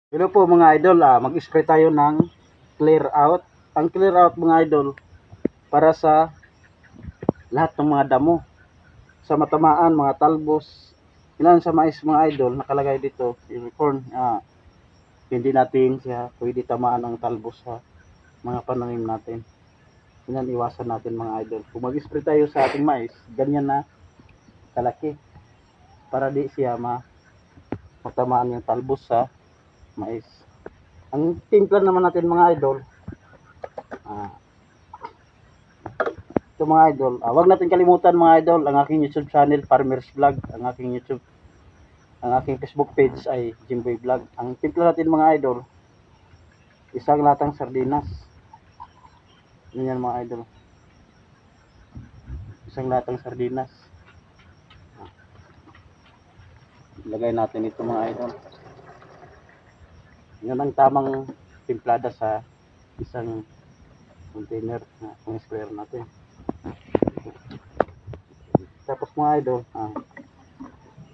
Hello po mga idol, mag-spray tayo ng clear out. Ang clear out mga idol, para sa lahat ng mga damo, sa matamaan, mga talbos, ilan sa mais mga idol, nakalagay dito, yung corn, hindi natin siya pwede tamaan ng talbos sa mga pananim natin. Yan, iwasan natin mga idol. Kung mag-spray tayo sa ating mais, ganyan na kalaki, para di siya matamaan yung talbos sa mais. Ang timpla naman natin mga idol, ito mga idol, wag natin kalimutan mga idol, ang aking YouTube channel, Farmers Vlog, ang aking Facebook page ay Jimboy Vlog. Ang timpla natin mga idol, isang latang sardinas. Yan mga idol, isang latang sardinas. Ilagay natin ito mga idol. Yan ang tamang timplada sa isang container na pang-sprayer natin. Tapos mga idol,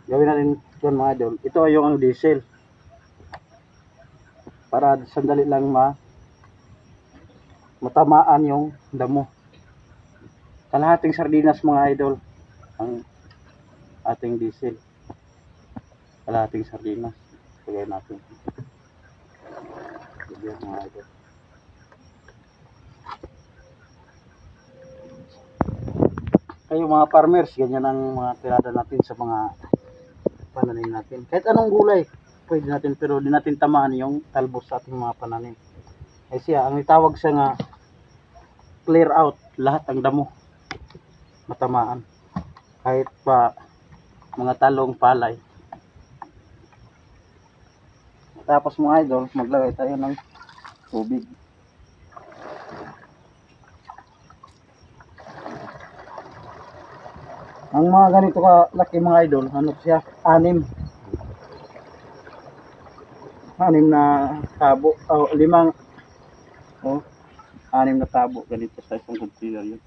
gawin natin ito mga idol. Ito ay yung ang diesel. Para sandali lang matamaan yung damo. Kalahating sardinas mga idol ang ating diesel. Kalahating sardinas. Lagay natin. Lagyan mga idol. Kayo mga farmers, ganyan ang mga tirada natin sa mga pananim natin. Kahit anong gulay, pwede natin, pero di natin tamaan yung talbos sa ating mga pananim. Ay siya, ang itawag siya nga clear out, lahat ang damo matamaan. Kahit pa mga talong, palay. Tapos mga idol, maglagay tayo ng tubig. Ang mga ganito ka laki mga idol, ano siya? Anim na tabo, anim na tabo ganito sa isang container yun.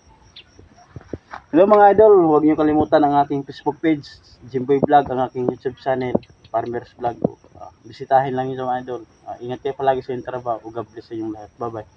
Hello mga idol, huwag niyo kalimutan ang aking Facebook page, Jimboy Vlog, ang aking YouTube channel, Farmers Vlog. Bisitahin lang yun mga idol. Ingat kayo palagi sa inyong trabaho. God bless sa inyong lahat. Bye bye.